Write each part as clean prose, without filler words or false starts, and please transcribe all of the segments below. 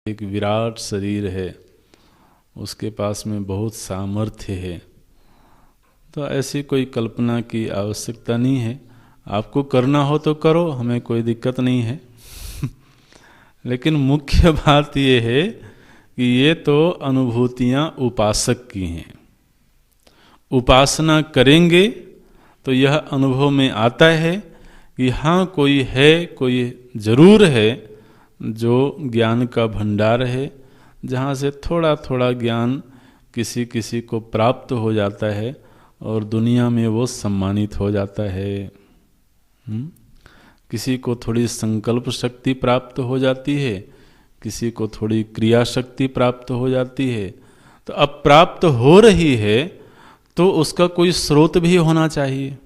एक विराट शरीर है, उसके पास में बहुत सामर्थ्य है, तो ऐसी कोई कल्पना की आवश्यकता नहीं है। आपको करना हो तो करो, हमें कोई दिक्कत नहीं है। लेकिन मुख्य बात ये है कि ये तो अनुभूतियाँ उपासक की हैं। उपासना करेंगे तो यह अनुभव में आता है कि हाँ कोई है, कोई जरूर है जो ज्ञान का भंडार है, जहाँ से थोड़ा थोड़ा ज्ञान किसी किसी को प्राप्त हो जाता है और दुनिया में वो सम्मानित हो जाता है। किसी को थोड़ी संकल्प शक्ति प्राप्त हो जाती है, किसी को थोड़ी क्रिया शक्ति प्राप्त हो जाती है। तो अब प्राप्त हो रही है तो उसका कोई स्रोत भी होना चाहिए।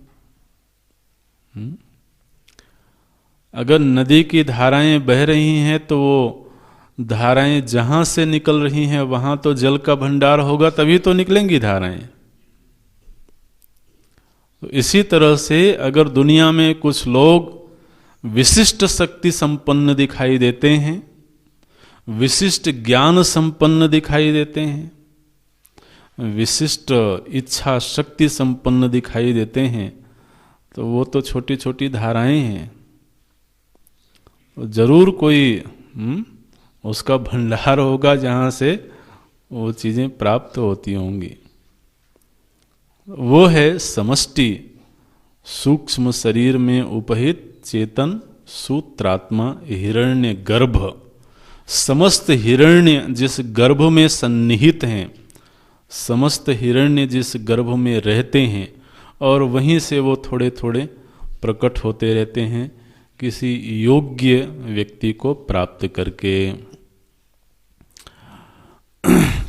अगर नदी की धाराएं बह रही हैं तो वो धाराएं जहां से निकल रही हैं वहां तो जल का भंडार होगा, तभी तो निकलेंगी धाराएं। तो इसी तरह से अगर दुनिया में कुछ लोग विशिष्ट शक्ति संपन्न दिखाई देते हैं, विशिष्ट ज्ञान संपन्न दिखाई देते हैं, विशिष्ट इच्छा शक्ति संपन्न दिखाई देते हैं, तो वो तो छोटी छोटी धाराएं हैं। तो जरूर कोई उसका भंडार होगा जहाँ से वो चीज़ें प्राप्त होती होंगी। वो है समष्टि सूक्ष्म शरीर में उपहित चेतन सूत्रात्मा हिरण्य गर्भ। समस्त हिरण्य जिस गर्भ में सन्निहित हैं, समस्त हिरण्य जिस गर्भ में रहते हैं और वहीं से वो थोड़े थोड़े प्रकट होते रहते हैं किसी योग्य व्यक्ति को प्राप्त करके।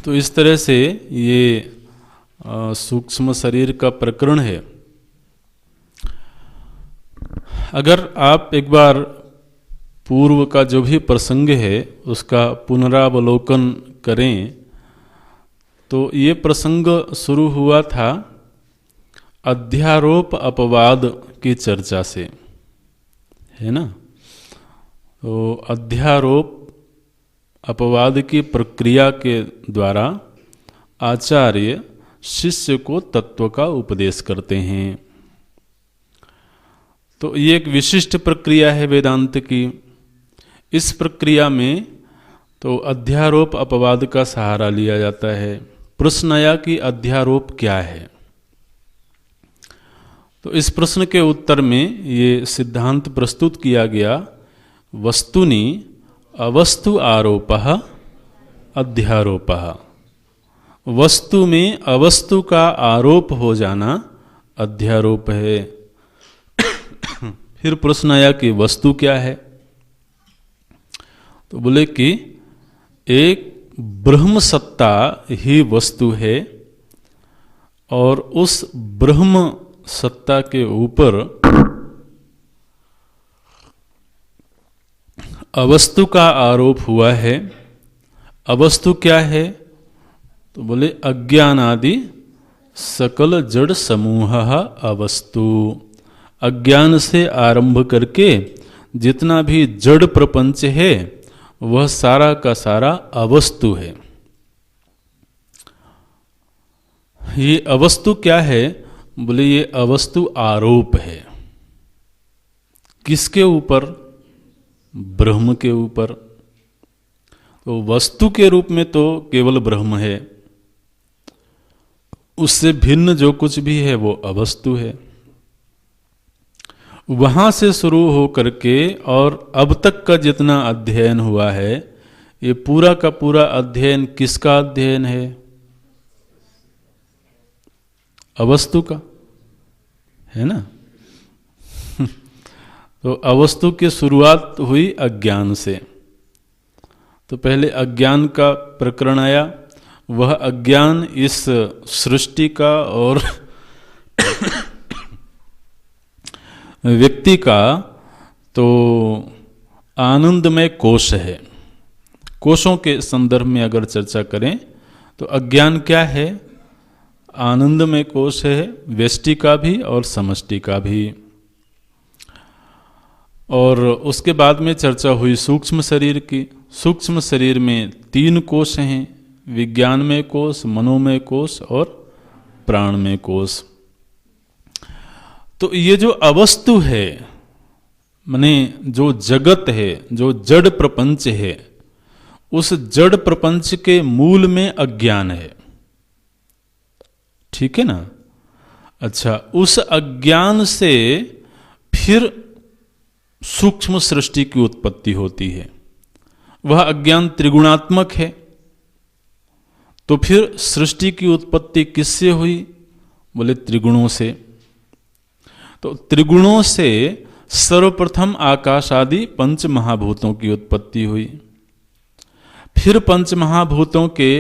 तो इस तरह से ये सूक्ष्म शरीर का प्रकरण है। अगर आप एक बार पूर्व का जो भी प्रसंग है उसका पुनरावलोकन करें तो ये प्रसंग शुरू हुआ था अध्यारोप अपवाद की चर्चा से, है ना। तो अध्यारोप अपवाद की प्रक्रिया के द्वारा आचार्य शिष्य को तत्व का उपदेश करते हैं। तो ये एक विशिष्ट प्रक्रिया है वेदांत की। इस प्रक्रिया में तो अध्यारोप अपवाद का सहारा लिया जाता है। प्रश्न आया कि अध्यारोप क्या है। तो इस प्रश्न के उत्तर में ये सिद्धांत प्रस्तुत किया गया, वस्तुनि अवस्तु आरोपः अध्यारोपः। वस्तु में अवस्तु का आरोप हो जाना अध्यारोप है। फिर प्रश्न आया कि वस्तु क्या है। तो बोले कि एक ब्रह्म सत्ता ही वस्तु है और उस ब्रह्म सत्ता के ऊपर अवस्तु का आरोप हुआ है। अवस्तु क्या है? तो बोले अज्ञान आदि सकल जड़ समूह अवस्तु। अज्ञान से आरंभ करके जितना भी जड़ प्रपंच है वह सारा का सारा अवस्तु है। ये अवस्तु क्या है? बोले ये अवस्तु आरोप है। किसके ऊपर? ब्रह्म के ऊपर। तो वस्तु के रूप में तो केवल ब्रह्म है, उससे भिन्न जो कुछ भी है वो अवस्तु है। वहां से शुरू हो करके और अब तक का जितना अध्ययन हुआ है, ये पूरा का पूरा अध्ययन किसका अध्ययन है? अवस्तु का, है ना। तो अवस्तु की शुरुआत हुई अज्ञान से। तो पहले अज्ञान का प्रकरण आया। वह अज्ञान इस सृष्टि का और व्यक्ति का तो आनंदमय कोश है। कोशों के संदर्भ में अगर चर्चा करें तो अज्ञान क्या है? आनंदमय कोश है, व्यष्टि का भी और समष्टि का भी। और उसके बाद में चर्चा हुई सूक्ष्म शरीर की। सूक्ष्म शरीर में 3 कोश हैं, विज्ञानमय कोश, मनोमय कोश और प्राणमय कोश। तो ये जो अवस्तु है, माने जो जगत है, जो जड़ प्रपंच है, उस जड़ प्रपंच के मूल में अज्ञान है। ठीक है ना? अच्छा, उस अज्ञान से फिर सूक्ष्म सृष्टि की उत्पत्ति होती है। वह अज्ञान त्रिगुणात्मक है। तो फिर सृष्टि की उत्पत्ति किससे हुई? बोले त्रिगुणों से। तो त्रिगुणों से सर्वप्रथम आकाश आदि 5 महाभूतों की उत्पत्ति हुई। फिर 5 महाभूतों के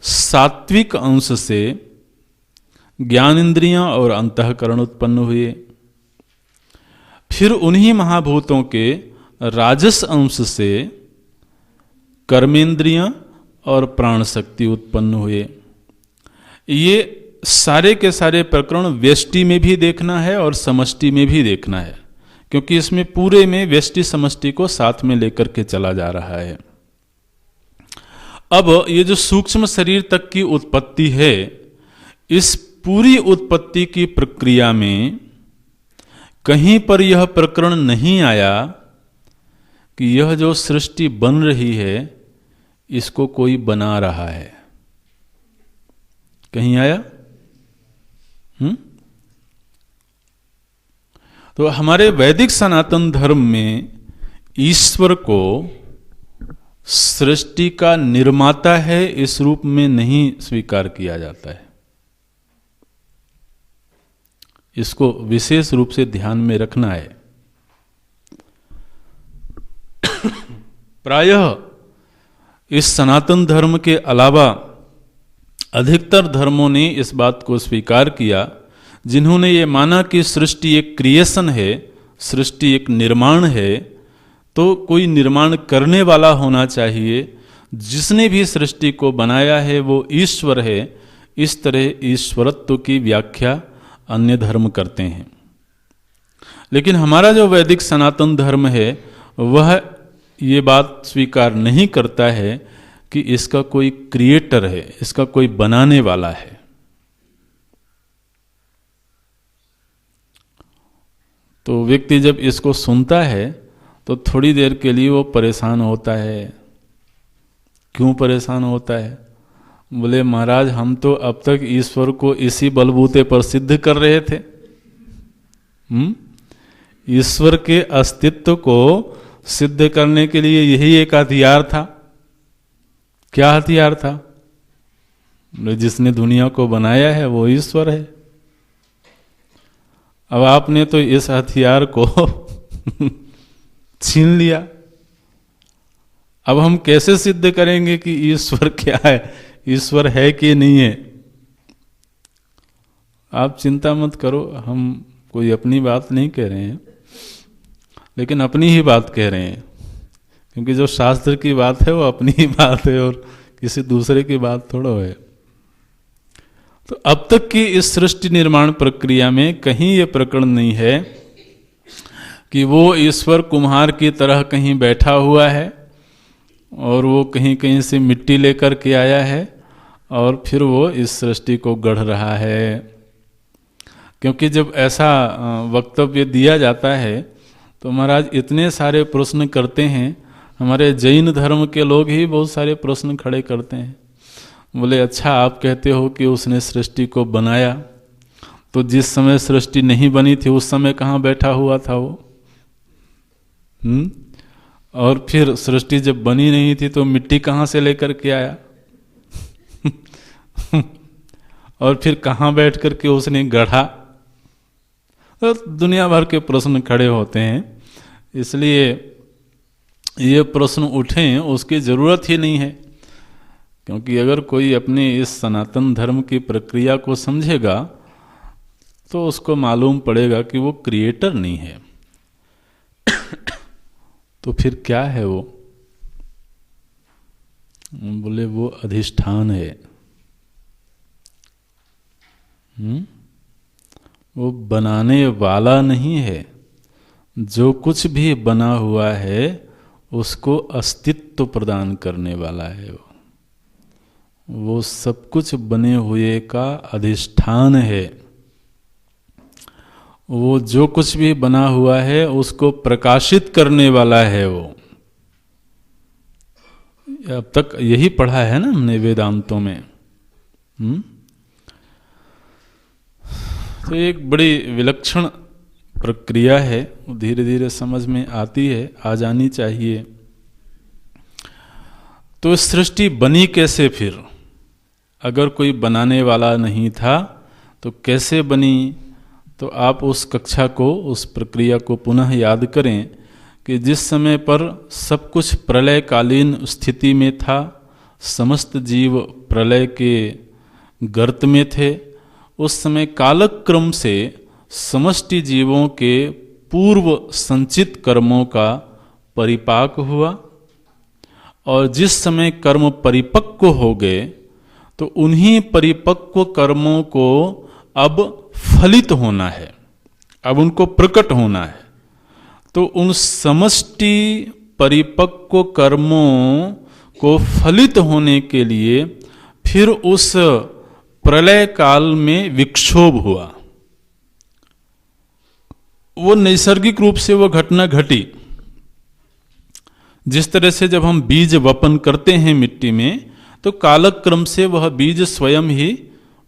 सात्विक अंश से ज्ञान इंद्रियां और अंतःकरण उत्पन्न हुए। फिर उन्हीं महाभूतों के राजस अंश से कर्मेंद्रियां और प्राण शक्ति उत्पन्न हुए। ये सारे के सारे प्रकरण व्यष्टि में भी देखना है और समष्टि में भी देखना है, क्योंकि इसमें पूरे में व्यष्टि समष्टि को साथ में लेकर के चला जा रहा है। अब ये जो सूक्ष्म शरीर तक की उत्पत्ति है, इस पूरी उत्पत्ति की प्रक्रिया में कहीं पर यह प्रकरण नहीं आया कि यह जो सृष्टि बन रही है इसको कोई बना रहा है। कहीं आया? तो हमारे वैदिक सनातन धर्म में ईश्वर को सृष्टि का निर्माता है इस रूप में नहीं स्वीकार किया जाता है। इसको विशेष रूप से ध्यान में रखना है। प्रायः इस सनातन धर्म के अलावा अधिकतर धर्मों ने इस बात को स्वीकार किया, जिन्होंने ये माना कि सृष्टि एक क्रिएशन है, सृष्टि एक निर्माण है, तो कोई निर्माण करने वाला होना चाहिए। जिसने भी सृष्टि को बनाया है वो ईश्वर है। इस तरह ईश्वरत्व की व्याख्या अन्य धर्म करते हैं। लेकिन हमारा जो वैदिक सनातन धर्म है वह ये बात स्वीकार नहीं करता है कि इसका कोई क्रिएटर है, इसका कोई बनाने वाला है। तो व्यक्ति जब इसको सुनता है तो थोड़ी देर के लिए वो परेशान होता है। क्यों परेशान होता है? बोले महाराज, हम तो अब तक ईश्वर को इसी बलबूते पर सिद्ध कर रहे थे। ईश्वर के अस्तित्व को सिद्ध करने के लिए यही एक हथियार था। क्या हथियार था? जिसने दुनिया को बनाया है वो ईश्वर है। अब आपने तो इस हथियार को छीन लिया। अब हम कैसे सिद्ध करेंगे कि ईश्वर क्या है, ईश्वर है कि नहीं है? आप चिंता मत करो, हम कोई अपनी बात नहीं कह रहे हैं, लेकिन अपनी ही बात कह रहे हैं, क्योंकि जो शास्त्र की बात है वो अपनी ही बात है और किसी दूसरे की बात थोड़ा है। तो अब तक की इस सृष्टि निर्माण प्रक्रिया में कहीं ये प्रकरण नहीं है कि वो ईश्वर कुम्हार की तरह कहीं बैठा हुआ है और वो कहीं कहीं से मिट्टी लेकर के आया है और फिर वो इस सृष्टि को गढ़ रहा है। क्योंकि जब ऐसा वक्तव्य दिया जाता है तो महाराज इतने सारे प्रश्न करते हैं। हमारे जैन धर्म के लोग ही बहुत सारे प्रश्न खड़े करते हैं। बोले अच्छा, आप कहते हो कि उसने सृष्टि को बनाया, तो जिस समय सृष्टि नहीं बनी थी उस समय कहाँ बैठा हुआ था वो? और फिर सृष्टि जब बनी नहीं थी तो मिट्टी कहाँ से लेकर के आया? और फिर कहाँ बैठ कर के उसने गढ़ा? तो दुनिया भर के प्रश्न खड़े होते हैं। इसलिए ये प्रश्न उठें उसकी ज़रूरत ही नहीं है, क्योंकि अगर कोई अपने इस सनातन धर्म की प्रक्रिया को समझेगा तो उसको मालूम पड़ेगा कि वो क्रिएटर नहीं है। तो फिर क्या है वो? बोले वो अधिष्ठान है। वो बनाने वाला नहीं है, जो कुछ भी बना हुआ है उसको अस्तित्व प्रदान करने वाला है। वो सब कुछ बने हुए का अधिष्ठान है। वो जो कुछ भी बना हुआ है उसको प्रकाशित करने वाला है। वो अब तक यही पढ़ा है ना हमने वेदांतों में। तो एक बड़ी विलक्षण प्रक्रिया है, धीरे धीरे समझ में आती है, आ जानी चाहिए। तो सृष्टि बनी कैसे फिर? अगर कोई बनाने वाला नहीं था तो कैसे बनी? तो आप उस कक्षा को, उस प्रक्रिया को पुनः याद करें कि जिस समय पर सब कुछ प्रलयकालीन स्थिति में था, समस्त जीव प्रलय के गर्त में थे, उस समय कालक्रम से समष्टि जीवों के पूर्व संचित कर्मों का परिपाक हुआ, और जिस समय कर्म परिपक्व हो गए तो उन्हीं परिपक्व कर्मों को अब फलित होना है, अब उनको प्रकट होना है। तो उन समष्टि परिपक्व कर्मों को फलित होने के लिए फिर उस प्रलय काल में विक्षोभ हुआ। वो नैसर्गिक रूप से वो घटना घटी। जिस तरह से जब हम बीज वपन करते हैं मिट्टी में, तो कालक्रम से वह बीज स्वयं ही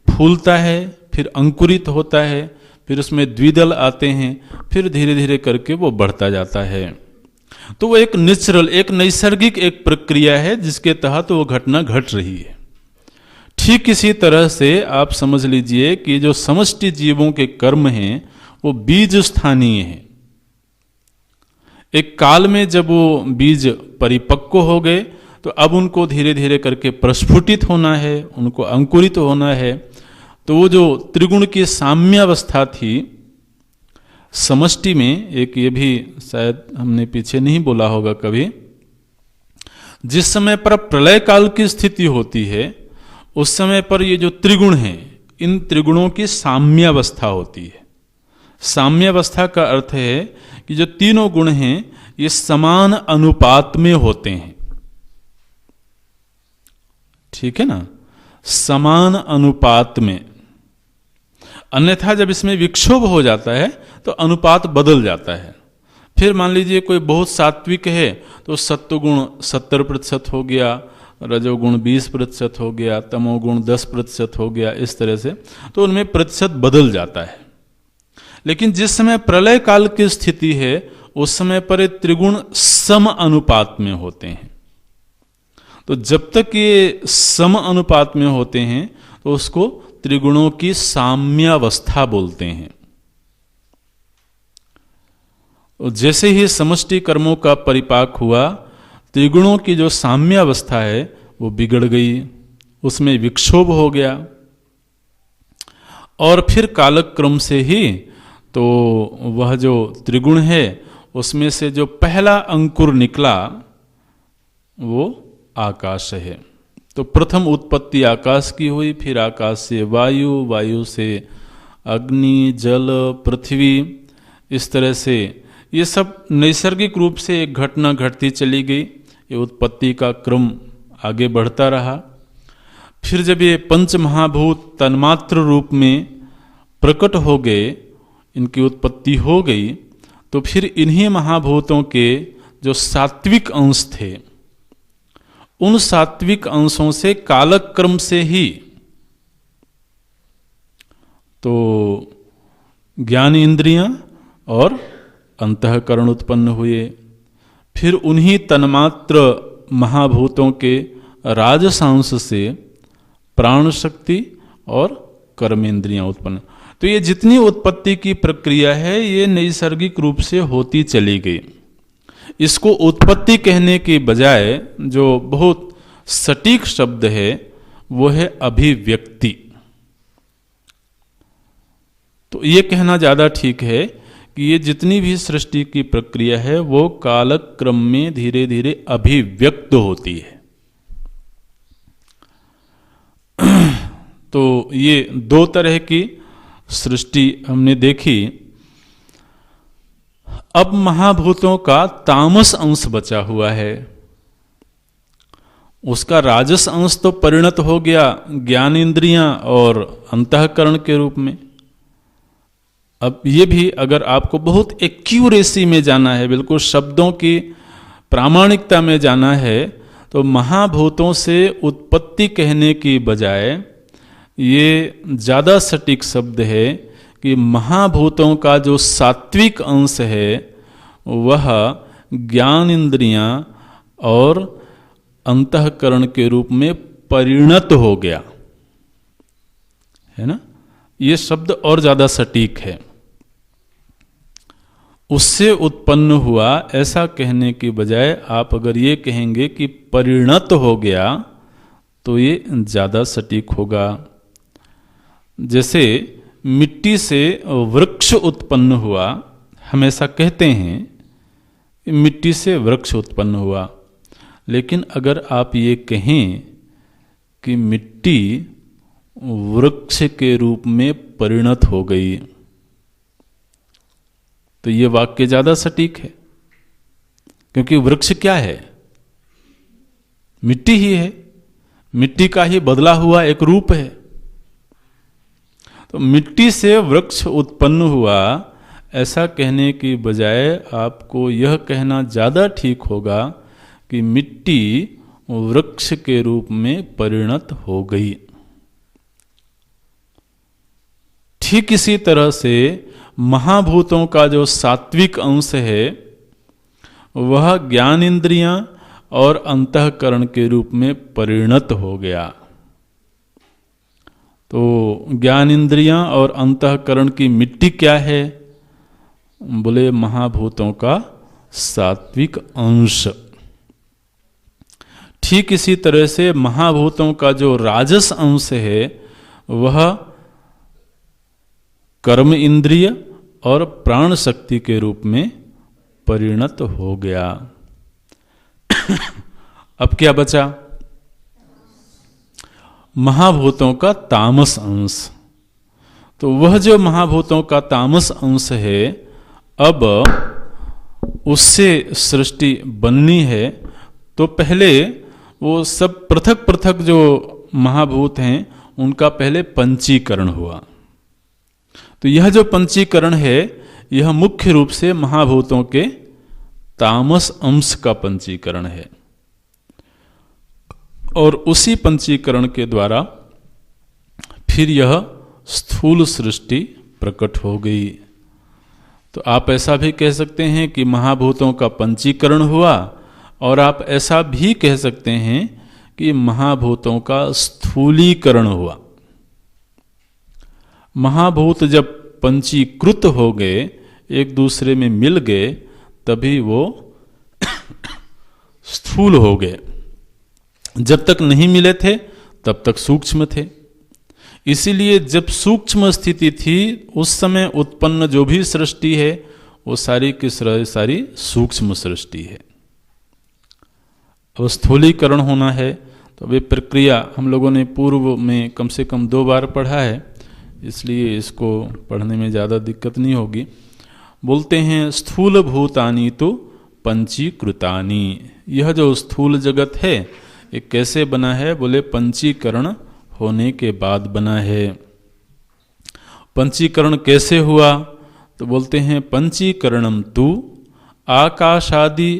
फूलता है, फिर अंकुरित होता है, फिर उसमें द्विदल आते हैं, फिर धीरे धीरे करके वो बढ़ता जाता है। तो वो एक नेचुरल, एक नैसर्गिक एक प्रक्रिया है जिसके तहत वो घटना घट रही है। ठीक इसी तरह से आप समझ लीजिए कि जो समष्टि जीवों के कर्म हैं वो बीज स्थानीय हैं। एक काल में जब वो बीज परिपक्व हो गए तो अब उनको धीरे धीरे करके प्रस्फुटित होना है, उनको अंकुरित होना है। तो वो जो त्रिगुण की साम्यावस्था थी समष्टि में, एक ये भी शायद हमने पीछे नहीं बोला होगा कभी, जिस समय पर प्रलय काल की स्थिति होती है उस समय पर ये जो त्रिगुण हैं, इन त्रिगुणों की साम्यावस्था होती है। साम्यावस्था का अर्थ है कि जो तीनों गुण हैं ये समान अनुपात में होते हैं। ठीक है ना, समान अनुपात में। अन्यथा जब इसमें विक्षोभ हो जाता है तो अनुपात बदल जाता है। फिर मान लीजिए कोई बहुत सात्विक है तो सत्वगुण 70% हो गया, रजोगुण 20% हो गया, तमोगुण 10% हो गया, इस तरह से तो उनमें प्रतिशत बदल जाता है। लेकिन जिस समय प्रलय काल की स्थिति है उस समय पर त्रिगुण सम अनुपात में होते हैं। तो जब तक ये सम अनुपात में होते हैं तो उसको त्रिगुणों की साम्यावस्था बोलते हैं। जैसे ही समष्टि कर्मों का परिपाक हुआ, त्रिगुणों की जो साम्यावस्था है वो बिगड़ गई, उसमें विक्षोभ हो गया, और फिर कालक्रम से ही तो वह जो त्रिगुण है उसमें से जो पहला अंकुर निकला वो आकाश है। तो प्रथम उत्पत्ति आकाश की हुई, फिर आकाश से वायु, वायु से अग्नि, जल, पृथ्वी, इस तरह से ये सब नैसर्गिक रूप से एक घटना घटती चली गई। ये उत्पत्ति का क्रम आगे बढ़ता रहा। फिर जब ये पंच महाभूत तन्मात्र रूप में प्रकट हो गए, इनकी उत्पत्ति हो गई, तो फिर इन्हीं महाभूतों के जो सात्विक अंश थे, उन सात्विक अंशों से कालक्रम से ही तो ज्ञान इंद्रियां और अंतःकरण उत्पन्न हुए। फिर उन्हीं तन्मात्र महाभूतों के राजसांश से प्राण शक्ति और कर्मेंद्रियां उत्पन्न। तो ये जितनी उत्पत्ति की प्रक्रिया है ये नैसर्गिक रूप से होती चली गई। इसको उत्पत्ति कहने के बजाय जो बहुत सटीक शब्द है वो है अभिव्यक्ति। तो ये कहना ज्यादा ठीक है कि ये जितनी भी सृष्टि की प्रक्रिया है वो कालक्रम में धीरे धीरे अभिव्यक्त होती है। तो ये दो तरह की सृष्टि हमने देखी। अब महाभूतों का तामस अंश बचा हुआ है, उसका राजस अंश तो परिणत हो गया ज्ञान इंद्रियां और अंतःकरण के रूप में। अब ये भी अगर आपको बहुत एक्यूरेसी में जाना है, बिल्कुल शब्दों की प्रामाणिकता में जाना है, तो महाभूतों से उत्पत्ति कहने की बजाय ये ज़्यादा सटीक शब्द है कि महाभूतों का जो सात्विक अंश है वह ज्ञान इंद्रियां और अंतःकरण के रूप में परिणत हो गया, है ना। ये शब्द और ज़्यादा सटीक है। उससे उत्पन्न हुआ ऐसा कहने की बजाय आप अगर ये कहेंगे कि परिणत हो गया तो ये ज़्यादा सटीक होगा। जैसे मिट्टी से वृक्ष उत्पन्न हुआ, हम ऐसा कहते हैं मिट्टी से वृक्ष उत्पन्न हुआ, लेकिन अगर आप ये कहें कि मिट्टी वृक्ष के रूप में परिणत हो गई तो ये वाक्य ज़्यादा सटीक है, क्योंकि वृक्ष क्या है, मिट्टी ही है, मिट्टी का ही बदला हुआ एक रूप है। तो मिट्टी से वृक्ष उत्पन्न हुआ ऐसा कहने की बजाय आपको यह कहना ज़्यादा ठीक होगा कि मिट्टी वृक्ष के रूप में परिणत हो गई। ठीक इसी तरह से महाभूतों का जो सात्विक अंश है वह ज्ञान इंद्रियां और अंतःकरण के रूप में परिणत हो गया। तो ज्ञान इंद्रियां और अंतःकरण की मिट्टी क्या है? बोले महाभूतों का सात्विक अंश। ठीक इसी तरह से महाभूतों का जो राजस अंश है वह कर्म इंद्रिय और प्राण शक्ति के रूप में परिणत हो गया। अब क्या बचा? महाभूतों का तामस अंश। तो वह जो महाभूतों का तामस अंश है, अब उससे सृष्टि बननी है तो पहले वो सब पृथक पृथक जो महाभूत हैं उनका पहले पंचीकरण हुआ। तो यह जो पंचीकरण है यह मुख्य रूप से महाभूतों के तामस अंश का पंचीकरण है, और उसी पंचीकरण के द्वारा फिर यह स्थूल सृष्टि प्रकट हो गई। तो आप ऐसा भी कह सकते हैं कि महाभूतों का पंचीकरण हुआ, और आप ऐसा भी कह सकते हैं कि महाभूतों का स्थूलीकरण हुआ। महाभूत जब पंचीकृत हो गए, एक दूसरे में मिल गए, तभी वो स्थूल हो गए। जब तक नहीं मिले थे तब तक सूक्ष्म थे। इसीलिए जब सूक्ष्म स्थिति थी उस समय उत्पन्न जो भी सृष्टि है वो सारी की सारी सूक्ष्म सृष्टि है। अब स्थूलीकरण होना है तो वे प्रक्रिया हम लोगों ने पूर्व में कम से कम 2 बार पढ़ा है, इसलिए इसको पढ़ने में ज़्यादा दिक्कत नहीं होगी। बोलते हैं स्थूल भूतानि तो पंचीकृतानि। यह जो स्थूल जगत है ये कैसे बना है? बोले पंचीकरण होने के बाद बना है। पंचीकरण कैसे हुआ? तो बोलते हैं पंचीकरणम तु आकाशादि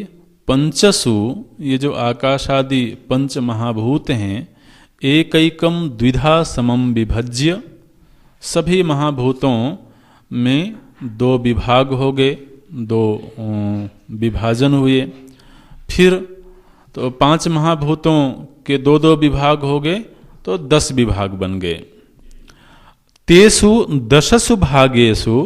पंचसु, ये जो आकाशादि पंच महाभूत हैं, एकैकम द्विधा समम विभज्य, सभी महाभूतों में 2 विभाग हो गए, 2 विभाजन हुए। फिर तो 5 महाभूतों के 2-2 विभाग हो गए तो 10 विभाग बन गए। तेषु 10 भागेषु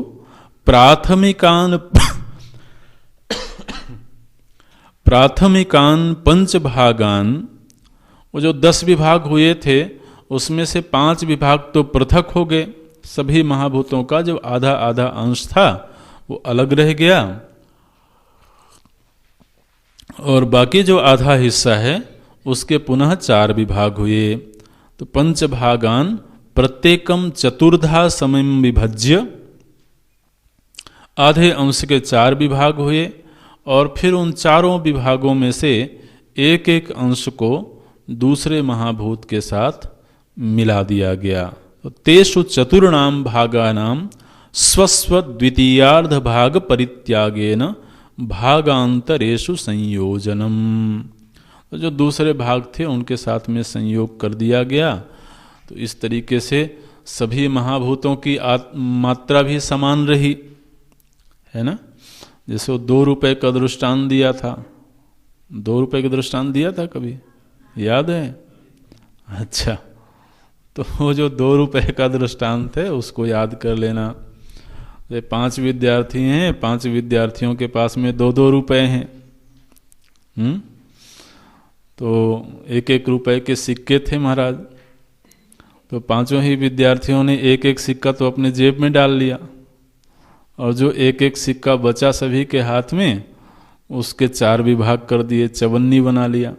प्राथमिकान पंच भागान, वो जो 10 विभाग हुए थे उसमें से 5 विभाग तो पृथक हो गए। सभी महाभूतों का जो आधा आधा अंश था वो अलग रह गया, और बाकी जो आधा हिस्सा है उसके पुनः 4 विभाग हुए। तो पंच भागान प्रत्येकम चतुर्धा समम विभज्य, आधे अंश के 4 विभाग हुए और फिर उन चारों विभागों में से एक एक अंश को दूसरे महाभूत के साथ मिला दिया गया। तो तेषु चतुर्णाम भागानाम स्वस्व द्वितीयार्ध भाग परित्यागेन भागांतरेषु संयोजनम। तो जो दूसरे भाग थे उनके साथ में संयोग कर दिया गया। तो इस तरीके से सभी महाभूतों की मात्रा भी समान रही, है ना। जैसे वो 2 रुपए का दृष्टांत दिया था, 2 रुपए का दृष्टांत दिया था कभी, याद है? अच्छा, तो वो जो 2 रुपए का दृष्टांत है उसको याद कर लेना। 5 विद्यार्थी हैं, 5 विद्यार्थियों के पास में 2-2 रुपए हैं। तो 1-1 रुपए के सिक्के थे महाराज। तो 5 ही विद्यार्थियों ने 1-1 सिक्का तो अपने जेब में डाल लिया, और जो 1-1 सिक्का बचा सभी के हाथ में, उसके 4 विभाग कर दिए, चवन्नी बना लिया।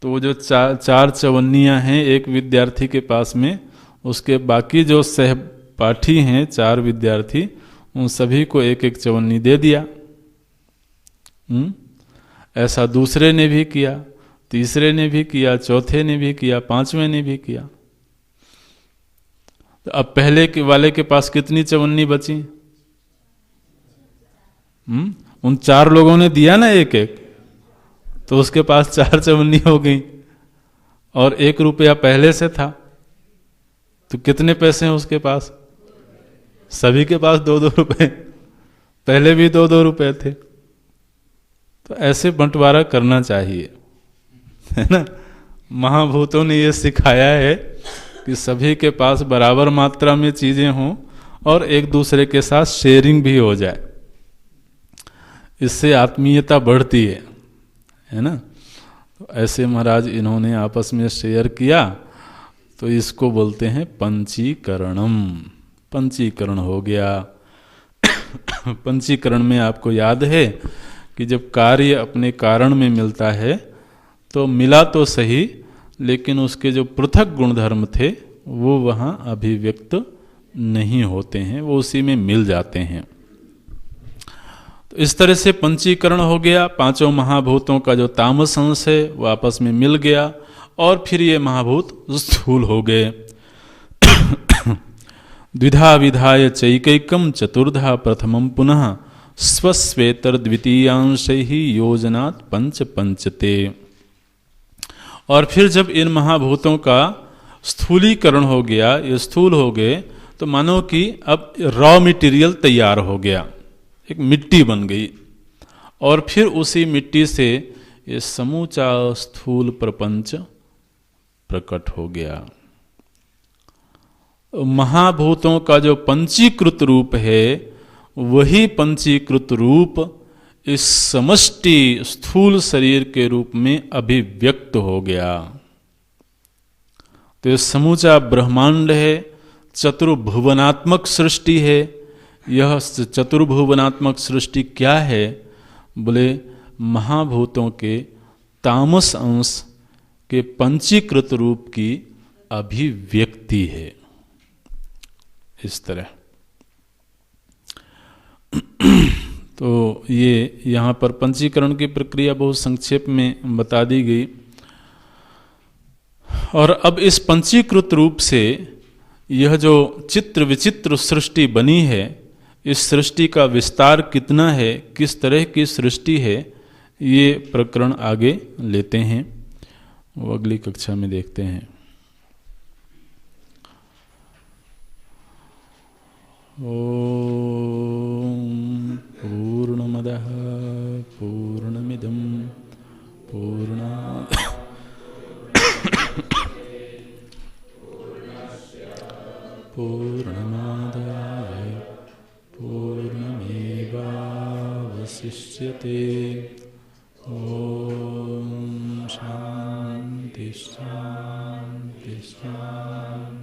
तो वो जो 4 चवन्नियाँ हैं एक विद्यार्थी के पास में, उसके बाकी जो सहपाठी हैं 4 विद्यार्थी, उन सभी को 1-1 चवन्नी दे दिया। ऐसा दूसरे ने भी किया, तीसरे ने भी किया, चौथे ने भी किया, 5वें ने भी किया। तो अब पहले के वाले के पास कितनी चवन्नी बची? उन 4 लोगों ने दिया ना 1-1, तो उसके पास 4 चवन्नी हो गई, और 1 रुपया पहले से था, तो कितने पैसे हैं उसके पास? सभी के पास 2-2 रुपए, पहले भी 2-2 रुपए थे। तो ऐसे बंटवारा करना चाहिए, है ना। महाभूतों ने ये सिखाया है कि सभी के पास बराबर मात्रा में चीजें हों और एक दूसरे के साथ शेयरिंग भी हो जाए, इससे आत्मीयता बढ़ती है ना। तो ऐसे महाराज इन्होंने आपस में शेयर किया, तो इसको बोलते हैं पंचीकरणम। पंचीकरण हो गया। पंचीकरण में आपको याद है कि जब कार्य अपने कारण में मिलता है तो मिला तो सही, लेकिन उसके जो पृथक गुणधर्म थे वो वहाँ अभिव्यक्त नहीं होते हैं, वो उसी में मिल जाते हैं। तो इस तरह से पंचीकरण हो गया। 5 महाभूतों का जो तामस अंश है वो आपस में मिल गया, और फिर ये महाभूत स्थूल हो गए। द्विधा विधाय चैकैकम चतुर्धा प्रथमं पुनः स्वस्वेतर द्वितीयांश ही योजनात् पंच पंचते। और फिर जब इन महाभूतों का स्थूलीकरण हो गया, ये स्थूल हो गए, तो मानो कि अब रॉ मटेरियल तैयार हो गया, एक मिट्टी बन गई, और फिर उसी मिट्टी से ये समूचा स्थूल प्रपंच प्रकट हो गया। महाभूतों का जो पंचीकृत रूप है, वही पंचीकृत रूप इस समष्टि स्थूल शरीर के रूप में अभिव्यक्त हो गया। तो ये समूचा ब्रह्मांड है, चतुर्भुवनात्मक सृष्टि है। यह चतुर्भुवनात्मक सृष्टि क्या है? बोले महाभूतों के तामस अंश के पंचीकृत रूप की अभिव्यक्ति है। इस तरह तो ये यहाँ पर पंचीकरण की प्रक्रिया बहुत संक्षेप में बता दी गई। और अब इस पंचीकृत रूप से यह जो चित्र विचित्र सृष्टि बनी है, इस सृष्टि का विस्तार कितना है, किस तरह की सृष्टि है, ये प्रकरण आगे लेते हैं, वो अगली कक्षा में देखते हैं। ओम पूर्णमदः पूर्णमिदं पूर्णात् पूर्णमादाय पूर्णमेवावशिष्यते। ओम शांति शांति शांति।